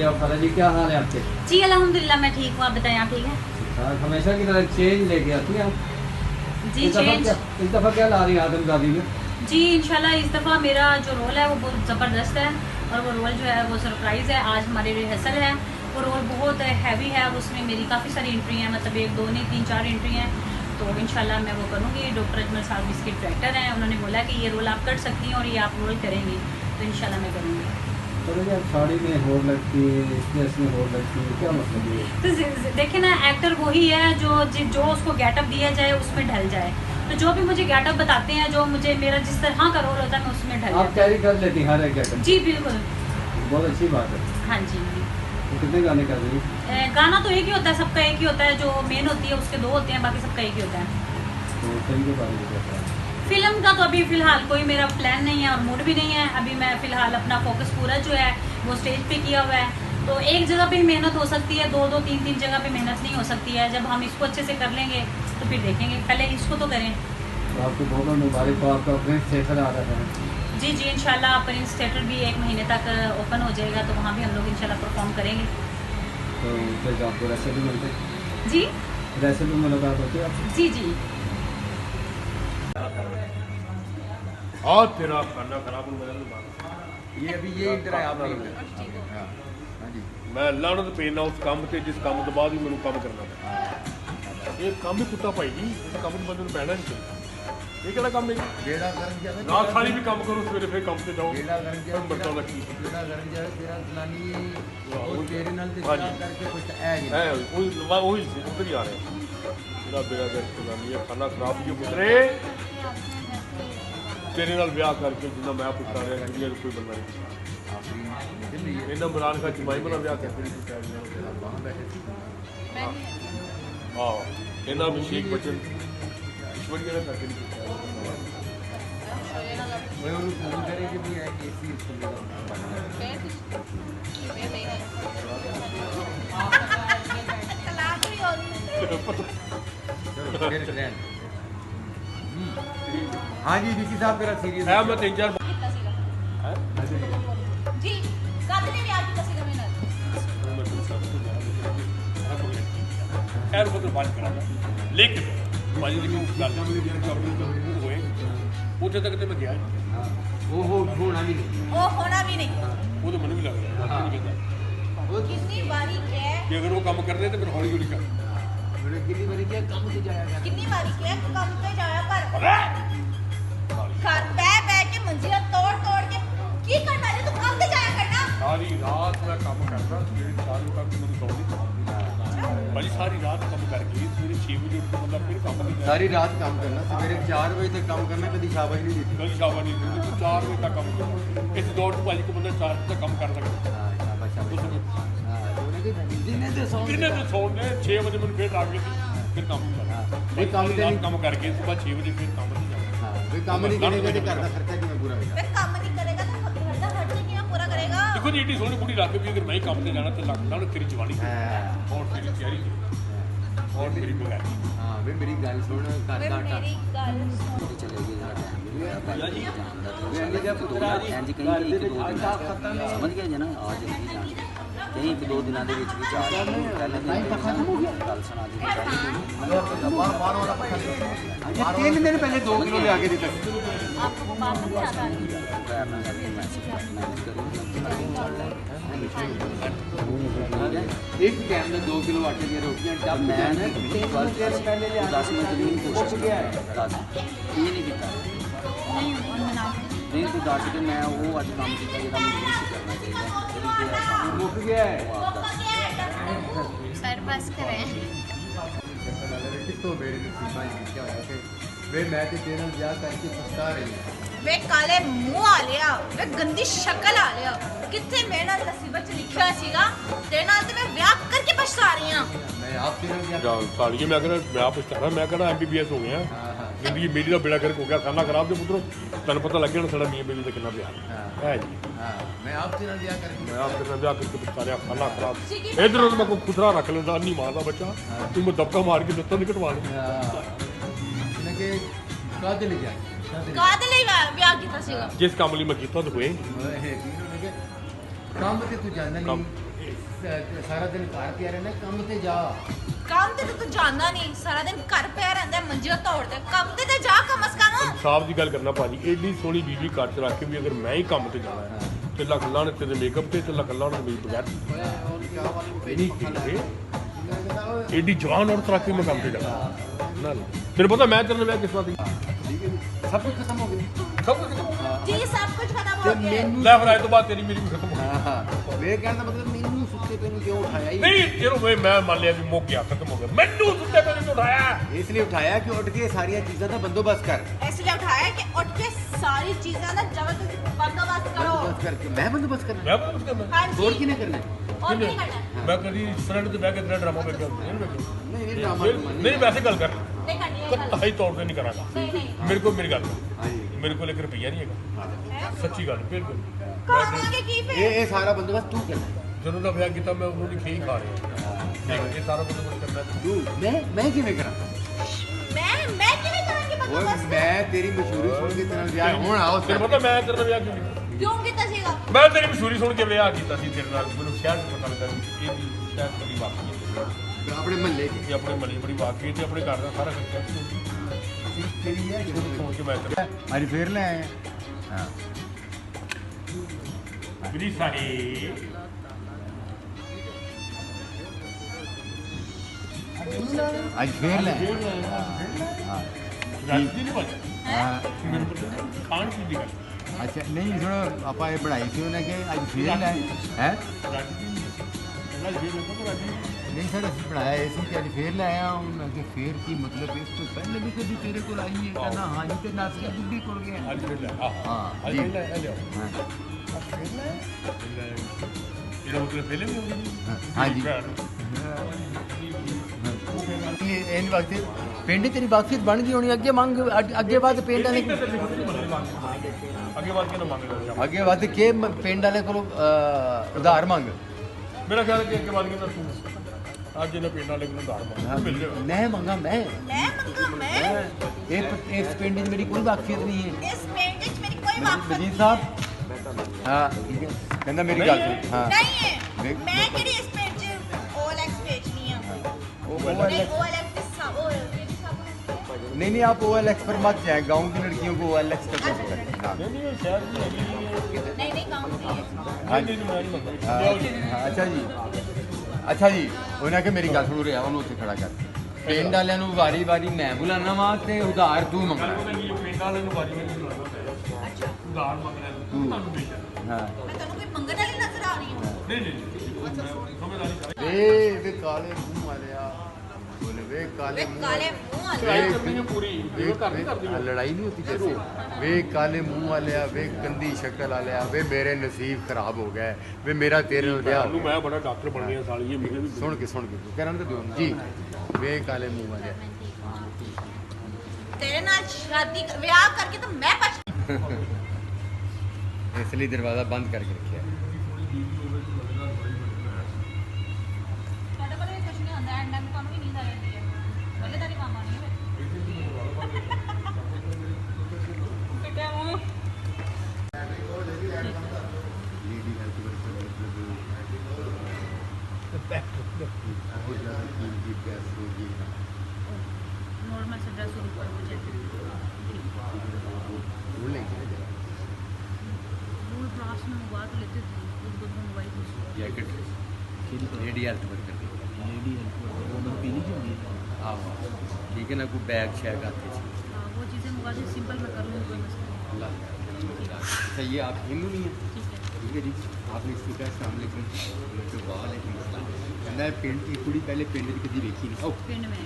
और खाला जी, क्या हाल है आपके? जी अल्हम्दुलिल्लाह मैं ठीक हूँ। आप बताएं, आप ठीक हैं? हमेशा की तरह चेंज लेके आती हैं आप। जी चेंज। इस दफ़ा क्या ला रही हैं आदमजादी में? जी इंशाल्लाह इस दफ़ा मेरा जो रोल है वो बहुत ज़बरदस्त है और वो रोल जो है वो सरप्राइज़ है। आज हमारी रिहर्सल है। वो रोल बहुत हैवी है और उसमें मेरी काफ़ी सारी एंट्री हैं, मतलब 1 2 नहीं 3 4 एंट्री हैं। तो इंशाल्लाह मैं वो करूँगी। डॉक्टर अजमल साहब इसके डायरेक्टर हैं, उन्होंने बोला कि ये रोल आप कर सकती हैं और ये आप रोल करेंगी, तो इंशाल्लाह मैं करूँगी। तो यार साड़ी में होड़ लगती है, स्ट्रेस में होड़ लगती है, क्या मतलब है? तो देखिए ना, एक्टर वही है जो उसको गेटअप दिया जाए उसमें ढल जाए। तो जो भी मुझे गेटअप बताते हैं, जो मुझे मेरा जिस तरह का रोल होता है मैं उसमें ढल आप कैरी कर लेती हैं हर एक गेटअप? जी बिल्कुल। बहुत अच्छी बात है। हाँ जी। तो कितने गाने कर रही हैं? गाना तो एक ही होता है, सबका एक ही होता है। जो मेन होती है उसके 2 होते हैं, बाकी सबका एक ही होता है। तो फिल्म के बारे में क्या कहना है? फिल्म का तो अभी फ़िलहाल कोई मेरा प्लान नहीं है और मूड भी नहीं है। अभी मैं फ़िलहाल अपना फोकस पूरा जो है वो स्टेज पे किया हुआ है। तो एक जगह पे मेहनत हो सकती है, 2 2 3 3 जगह पे मेहनत नहीं हो सकती है। जब हम इसको अच्छे से कर लेंगे तो फिर देखेंगे, पहले इसको तो करें। तो आपको बहुत बहुत मुबारक हो, आपका प्रिंस थिएटर आ रहा है। जी जी इंशाल्लाह प्रिंस थिएटर भी 1 महीने तक ओपन हो जाएगा, तो वहाँ भी हम लोग इंशाल्लाह परफॉर्म करेंगे। तो फिर आपको वैसे भी मिलते जी वैसे भी मुलाकात होती है आपसे? जी जी। और तेरा खाना खराब हो गया। ये अभी ये इधर है, आप नहीं। हाँ जी। मैं लानत पेना उस काम से जिस काम तो बाद ही मैंने काम करना था। ये काम ही कुत्ता भाई जी, इस काम में बंदे बैठना नहीं चाहिए। ये केड़ा काम है? गेड़ा करन जावे, रात सारी भी काम करो, सवेरे फिर काम से जाओ। गेड़ा करन जावे, बर्तन रखी गेड़ा करन जावे तेरा जनानी और तेरे नाल ते हाँ क्या जी। करके कुछ है नहीं। है वही उधर ही आ रहे हैं। मेरा बेड़ा गर्क चलानी है, खाना खराब ही पुत्रे। तेरे नाल ब्याह करके जिन्ना मैं पुछा रहा दुनिया कोई बंदा नहीं। इन्ना इमरान खान जमाई मेरा ब्याह करके हाँ इन्ना अभिषेक बच्चन ईश्वरी ने करके नहीं पूछा। मैं उनको फोन करे कि भी है एसी इसको हाँ जी विकी साहब मेरा सीरियस है मैं 3 4 जी कद ने विआह ਕੀਤਾ ਸੀਗਾ ਮੇਰੇ ਨਾਲ खैर वो तो बात करांगा, लेकिन भाजी जी गल होए ਉੱਥੇ तक तो मैं गया वो होना भी नहीं। ਉਹ ਹੋਣਾ ਵੀ ਨਹੀਂ। वो तो मैंने भी लग रहा है ਕਿੰਨੀ ਵਾਰੀ ਕਿਹਾ कि अगर वो काम करने तो फिर हौली हौली कर। मैंने कितनी बारी क्या काम से जाया कर। ਕਿੰਨੀ ਵਾਰੀ ਕਿਹਾ ਕਿ ਕੰਮ ਤੇ ਜਾਇਆ ਕਰ। ਘਰ ਬਹਿ ਕੇ ਮੰਜੀਆਂ ਤੋੜ ਕੇ ਕੀ ਕਰਨਾ ਜੇ ਤੂੰ ਕੰਮ ਤੇ ਜਾਇਆ ਕਰਨਾ। सारी रात मैं काम करता, सवेरे 4 बजे तक मैंने सौ भाजी सारी रात काम करके सवेरे 6 बजे उठ के बंदा फिर काम नहीं करता। सारी रात काम करना, सवेरे 4 बजे तक काम करना, कभी शाबाश नहीं देती। कल शाबाश नहीं देती, तो 4 बजे तक काम करना। इस दौड़ में भाजी को बंदा 4 बजे तक काम कर सकता। हाँ शाबाश शाबाश। हाँ जिन्हें तो सौ कितने तो सोने 6 बजे मैंने फिर आ गए फिर काम करना। ये काम सारी रात काम करके सुबह 6 बजे फिर काम नहीं जाना। हाँ कोई काम नहीं करेगा तो घर का खर्चा कितना पूरा होगा। ਫਿਰ ਕੰਮ ਨਹੀਂ ਕਰੇਗਾ ਤਾਂ ਘਰ ਦਾ ਖਰਚਾ ਕਿਵੇਂ ਪੂਰਾ ਕਰੇਗਾ। देखो जी एडी सोहनी कुड़ी रख भी अगर मैं काम से जाना तो लगता ना तेरी जवानी हाँ और तेरी तैयारी और मेरी बगैर हाँ वे मेरी गल सुन घर ਫਿਰ का आटा ਮੇਰੀ ਗੱਲ ਸੁਣ। चले गए जरा टाइम भी वे अंदर क्या पुत्रा जी इंज कहीं एक दो दिन समझ गए जी ना आज नहीं जाना कहीं 1 2 दिनों के विच विच आ पहले दिन गल सुना दी ये 3 दिन पहले 2 किलो ले आके देता। आपको वो बात नहीं आता है? पैर ना करके मैनेज करो एक टाइम में 2 किलो आटे की रोटियां अब टप मैं जाए ना ना 3 पहले पहले ले 10 मिनट नहीं कोशिश किया 10 ये नहीं किया नहीं मना नहीं तो 10 के मैं वो आज काम किया जेड़ा मुझे नहीं करना चाहिए मुक गया है। सर बस करें। कितो मेरे नसीबा में क्या होया कि वे मैं ते तेरे नाल ब्याह करके पछता रही हूं। ਵੇ ਕਾਲੇ ਮੂੰਹ ਆ ਲਿਆ, ਵੇ ਗੰਦੀ ਸ਼ਕਲ ਆ ਲਿਆ। ਕਿੱਥੇ ਮੇਰੇ ਨਾਲ ਨਸੀਬਤ ਚ ਲਿਖਿਆ ਸੀਗਾ ਤੇਰੇ ਨਾਲ ਤੇ ਮੈਂ ਵਿਆਹ ਕਰਕੇ ਪਛਤਾ ਰਹੀ ਹਾਂ। मैं आप तेरे नाल ब्याह जान सालिए मैं कहना ब्याह पछताना मैं कहना MBBS हो गया जिंदगी मेरी का बेड़ा गर्क हो गया खाना खराब जो पुत्रो तेन पता लगे ना साड़ा मियां बीवी का कितना प्यार है जी। हां मैं आप तेरे नाल ब्याह करके मैं आप तेरे ब्याह करके पछता रहा खाना खराब इधर मैं कोई खुदरा रख लेंदा अन्नी मां दा बच्चा तू मैं दबका मार के दत्ता नहीं कटवा ले हां कि कादे ले जाए ਕਾਹਦੇ ਲਈ ਵਿਆਹ ਕੀਤਾ ਸੀਗਾ। जिस काम लिए मैं कीता तो होए काम ते तू जानना काम नहीं ਸਾਰਾ ਦਿਨ ਘਰ ਪਿਆ ਰਹਿਣਾ, ਕੰਮ ਤੇ ਜਾ। ਕੰਮ ਤੇ ਤੂੰ ਜਾਂਦਾ ਨਹੀਂ, ਸਾਰਾ ਦਿਨ ਘਰ ਪਿਆ ਰਹਿੰਦਾ, ਮੰਜੇ ਤੋੜਦਾ। ਕੰਮ ਤੇ ਜਾ ਕਮ ਸ ਕਮ। ਸਾਫ ਦੀ ਗੱਲ ਕਰਨਾ ਭਾਜੀ, ਏਡੀ ਸੋਹਣੀ ਬੀਬੀ ਘਰ ਚ ਰੱਖ ਕੇ ਵੀ ਅਗਰ ਮੈਂ ਹੀ ਕੰਮ ਤੇ ਜਾਣਾ ਹੈ ਤੇ ਲੱਖ ਲਾਣ ਤੇ ਮੇਕਅਪ ਤੇ ਲੱਖ ਲਾਣ ਤੇ ਮੇਰੀ ਬਗੈਰ ਨਹੀਂ ਕੀ ਏਡੀ ਜਵਾਨ ਔਰਤ ਰੱਖ ਕੇ ਮੈਂ ਕੰਮ ਤੇ ਜਾਣਾ ਨਾ ਤੈਨੂੰ ਪਤਾ ਮੈਂ ਤੇਰੇ ਨਾਲ ਵਿਆਹ ਕਿਸ ਵਾਰ ਦੀ ਸਭ ਕੁਝ ਖਤਮ ਹੋ ਗਿਆ। ਸਭ ਕੁਝ ਖਤਮ। ਜੀ ਸਭ ਕੁਝ ਖਤਮ ਹੋ ਗਿਆ। ਲੈ ਫਿਰ ਅੱਜ ਤੋਂ ਬਾਅਦ ਤੇਰੀ ਮੇਰੀ ਵੀ ਖਤਮ ਹੋ ਗਈ। ਹਾਂ ਵੇ ਕਹਿਣ ਦਾ ਮਤਲਬ ਮੈਨੂੰ ਸੁੱਤੇ ਪਏ ਨੂੰ ਕਿਉਂ ਉਠਾਇਆ ਹੀ ਨਹੀਂ ਇਹਨੂੰ ਮੈਂ ਮੰਨ ਲਿਆ ਵੀ ਮੁੱਕ ਗਿਆ ਖਤਮ ਹੋ ਗਿਆ ਮੈਨੂੰ ਸੁੱਤੇ ਪਏ ਨੂੰ ਉਠਾਇਆ ਇਸ ਲਈ ਉਠਾਇਆ ਕਿ ਉੱਠ ਕੇ ਸਾਰੀਆਂ ਚੀਜ਼ਾਂ ਦਾ ਬੰਦੋਬਸਤ ਕਰ। ਇਸ ਲਈ ਉਠਾਇਆ ਕਿ ਉੱਠ ਕੇ ਸਾਰੀ ਚੀਜ਼ਾਂ ਦਾ ਜ਼ਬਰਦਸਤੀ ਬੰਦੋਬਸਤ ਕਰੋ। ਬੰਦੋਬਸਤ ਕਰਕੇ ਮੈਂ ਬੰਦੋਬਸਤ ਕਰਨਾ। ਮੈਂ ਕੁਝ ਕਰਨਾ ਹਾਂਜੀ ਹੋਰ ਕਿਹਨੇ ਕਰਨਾ? और नहीं करना, ਮੈਂ ਕਦੀ ਫਰੈਂਡ ਤੇ ਬਹਿ ਕੇ ਤੇਰਾ ਡਰਾਮਾ ਵੇਖਿਆ ਨਹੀਂ ਨਹੀਂ ਇਹ ਡਰਾਮਾ ਨਹੀਂ ਵੈਸੇ ਗੱਲ ਕਰ नहीं करनी है गल। ਕਤਾਈ ਤੌਰ ਤੇ ਨਹੀਂ ਕਰਾਂਗਾ नहीं नहीं ਮੇਰੇ ਕੋਲ ਮੇਰੀ ਗੱਲ ਹਾਂਜੀ ਮੇਰੇ ਕੋਲ ਇੱਕ ਰੁਪਈਆ ਨਹੀਂ ਹੈਗਾ ਸੱਚੀ ਗੱਲ ਬਿਲਕੁਲ खावांगे की फिर ਇਹ ਸਾਰਾ ਬੰਦੋਬਸਤ ਤੂੰ ਕਰਨਾ। ਜਦੋਂ ਦਾ ਵਿਆਹ ਕੀਤਾ ਮੈਂ ਉਹਨੂੰ ਦੀ ਖੇਈ ਖਾ ਰਿਹਾ ਇਹ ਸਾਰਾ ਕੁਝ ਕਰਨਾ ਤੂੰ ਮੈਂ ਕਿਵੇਂ ਕਰਾਂ? मैं किਵੇਂ ਕਰਾਂਗੀ ਓਏ ਬੰਦੋਬਸਤ? ਮੈਂ ਤੇਰੀ ਮਸ਼ਹੂਰੀ ਸੁਣ ਕੇ ਤੇਰੇ ਨਾਲ ਵਿਆਹ ਹੁਣ ਆਓ ਤੈਨੂੰ ਪਤਾ ਮੈਂ ਤੇਰੇ ਨਾਲ ਵਿਆਹ ਕਿਉਂ ਕੀਤਾ ਕਿਉਂ ਕੀਤਾ ਸੀਗਾ? ਮੈਂ ਤੇਰੀ ਮਸ਼ਹੂਰੀ ਸੁਣ ਕੇ ਵਿਆਹ ਕੀਤਾ ਸੀ ਤੇਰੇ ਨਾਲ ਮੈਨੂੰ ਸ਼ਹਿਰ 'ਚ ਪਤਾ ਲੱਗਾ ਕਿ ਇਹਦੀ ਸ਼ਹਿਰ ਬੜੀ ਵਾਕਈ ਹੈ ਆਪਣੇ ਮਹੱਲੇ ਇਹ ਆਪਣੇ ਮਲੀ ਬੜੀ ਵਾਕਈ ਤੇ ਆਪਣੇ ਘਰ ਦਾ ਸਾਰਾ ਖਰਚਾ ਤੇਰੀ ਹੈ ਸੁਣ ਕੇ ਮੈਂ ਤੇਰੇ ਅੱਜ ਫੇਰ ਲੈ ਆਏ ਹਾਂ ਬੜੀ ਸਾਹੀ ਅੱਜ ਫੇਰ ਲੈ ਆਏ। ਰਾਜੀ ਨਹੀਂ ਬਚ ਹਾਂ ਮੇਰੇ ਕੋਲ ਖਾਣ ਪੀਣ ਦੀ ਗੱਲ ਅੱਛਾ ਨਹੀਂ ਸੁਣੋ ਆਪਾਂ ਇਹ ਬਣਾਈ ਸੀ ਉਹਨੇ ਕਿ ਅੱਜ ਫੇਰ ਲੈ ਹੈ ਰਾਜੀ ਰਾਜੀ ਨਹੀਂ ਸਰ ਅਸੀਂ ਬਣਾਇਆ ਇਹ ਸੀ ਕਿ ਅੱਜ ਫੇਰ ਲੈ ਆਇਆ ਹੁਣ ਮੈਂ ਕਿ ਫੇਰ ਕੀ ਮਤਲਬ ਇਸ ਤੋਂ ਪਹਿਲੇ ਵੀ ਕਦੀ ਤੇਰੇ ਕੋਲ ਆਈ ਹੈ ਕਹਿੰਦਾ ਹਾਂ ਜੀ ਤੇ ਨੱਸ ਕੇ ਬੁੱਢੀ ਕੋਲ ਗਿਆ ਅੱਜ ਫਿਰ ਲੈ ਹਾਂ, ਅੱਜ ਜੀ। ਫਿਰ ਲੈ ਇਹ ਲਿਆਓ ਹਾਂ ਇਹਦਾ ਮਤਲਬ ਪਹਿਲੇ ਵੀ ਹੁੰਦੀ ਹਾਂ ਜੀ। ਇਹ ਵਕਤ ਪਿੰਡ ਤੇਰੀ ਬਾਕੀਤ ਬਣ ਗਈ ਹੋਣੀ ਅੱਗੇ ਮੰਗ ਅੱਗੇ ਬਾਅਦ ਪਿੰਡ ਵਾਲੇ ਅੱਗੇ ਵੱਧ ਕੇ ਨਾ ਮੰਗਦਾ ਅੱਗੇ ਵੱਧ ਕੇ ਪਿੰਡ ਵਾਲੇ ਕੋਲੋਂ ਉਧਾਰ ਮੰਗ ਮੇਰਾ ਖਿਆਲ ਹੈ ਕਿ ਅੱਗੇ ਵੱਧ ਕੇ ਨਾ ਤੂੰ ਅੱਜ ਇਹਨਾਂ ਪਿੰਡ ਵਾਲੇ ਕੋਲ ਉਧਾਰ ਮੰਗ ਮਿਲ ਜਾਏਗਾ ਮੈਂ ਮੰਗਾ ਮੈਂ मैं ਇਸ ਪਿੰਡ 'ਚ ਮੇਰੀ ਕੋਈ ਬਾਕੀਤ ਨਹੀਂ ਹੈ इस पेंट ਵਿੱਚ ਮੇਰੀ ਕੋਈ ਵਾਕਫ ਵਜ਼ੀਰ ਸਾਹਿਬ ਹਾਂ ਠੀਕ ਹੈ ਕਹਿੰਦਾ ਮੇਰੀ ਗੱਲ ਸੁਣ ਹਾਂ ਨਹੀਂ ਹੈ। ਮੈਂ ਕਿਹੜੀ ਇਸ पेंट 'ਚ OLX ਵੇਚਣੀ ਆ? ਉਹ नहीं OLX OLX की मेरी साबुन नहीं आप OLX पर मत जाए गांव की लड़कियों को OLX तक मत करें हाँ ਨਹੀਂ ਨਹੀਂ ਇਹ ਸ਼ਹਿਰ ਦੀ ਹੈਗੀ नहीं गाँव की है। हाँ ਨਹੀਂ ਮੈਂ ਨਹੀਂ ਮੰਗਦਾ हाँ, अच्छा जी ਉਹਨਾਂ ਕਿ ਮੇਰੀ ਗੱਲ ਸੁਣ ਰਿਹਾ ਉਹਨੂੰ ਉੱਥੇ ਖੜਾ ਕਰ ਪਿੰਡ ਵਾਲਿਆਂ ਨੂੰ ਵਾਰੀ ਮੈਂ ਬੁਲਾਣਾ ਵਾ ਤੇ ਉਧਾਰ ਤੂੰ ਮੰਗਣਾ ਪਿੰਡ ਵਾਲੇ ਨੂੰ ਵਾਰੀ ਵਾਰੀ ਬੁਲਾਉਣਾ ਪਏਗਾ ਉਧਾਰ ਮੰਗਣਾ ਤੁਹਾਨੂੰ ਬੇਸ਼ੱਕ ਹਾਂ मैं तेनों कोई मंगन वाली नजर आ रही हूँ? ਨਹੀਂ ਨਹੀਂ ਸਮਝਦਾਰੀ ਵੇ ਕਾਲੇ ਮੂੰਹ ਵਾਲਿਆ ਬੋਲੇ ਵੇ ਕਾਲੇ वे ਮੂੰਹ काले मुंह वाले। ਲੜਾਈ ਕਰਨੀ ਹੈ ਪੂਰੀ ਇਹ ਘਰ ਨਹੀਂ ਕਰਦੀ ਲੜਾਈ ਨਹੀਂ ਹੁੰਦੀ ਜੈਸੇ ਵੇ ਕਾਲੇ ਮੂੰਹ ਵਾਲਿਆ ਵੇ ਗੰਦੀ ਸ਼ਕਲ ਵਾਲਿਆ ਵੇ ਮੇਰੇ ਨਸੀਬ ਖਰਾਬ ਹੋ ਗਿਆ ਵੇ ਮੇਰਾ ਤੇਰੇ ਨਾਲ ਵਿਆਹ ਨੂੰ ਮੈਂ ਬੜਾ ਡਾਕਟਰ ਬਣ ਗਿਆ ਸਾਲੀ ਇਹ ਮੇਰੇ ਵੀ ਸੁਣ ਕੇ ਕਰਨ ਤਾਂ ਦਿਓ ਜੀ ਵੇ ਕਾਲੇ ਮੂੰਹ ਵਾਲਿਆ तेरे नाल शादी ब्याह करके तो मैं पछ ਇਸ ਲਈ ਦਰਵਾਜ਼ਾ ਬੰਦ ਕਰਕੇ ਰੱਖਿਆ ਤੁਹਾਡੇ ਕੋਲ ਵੀ ਕੁਝ ਨਹੀਂ ਹੁੰਦਾ ਐਂਡ ਟਾਈਮ ਤੁਹਾਨੂੰ ਵੀ ਨੀਂਦ ਆ ਜਾਂਦੀ ਹੈ ਉਹਦੇ ਤਾਂ ਨਹੀਂ ਕੰਮ ਆਣੀ ਹੈ ਕਿੱਟਿਆ ਮੂੰਹ ਲੇਡੀ ਹੈਲਥ ਵਰਕਰ बहुत ज़्यादा खून की प्यास होगी नॉर्मल से ड्रेस ऊपर हो जाए बोलेंगे रूल क्लास में मंगवा तो लेते थे एक दो मंगवाई थी jacket lady health worker lady health worker वो मतलब पीनी चाहिए हाँ ठीक है ना कोई बैग शैग आते थे हाँ वो चीज़ें मंगवा दी सिंपल मैं कर लूँगी कोई मसला नहीं। अच्छा ये आप हिंदू नहीं हैं ठीक है ठीक है जी आपने सीखा सामने तो वालेकुम अस्सलाम कहना पिंड की कुड़ी पहले पिंड की कभी देखी नहीं पिंड में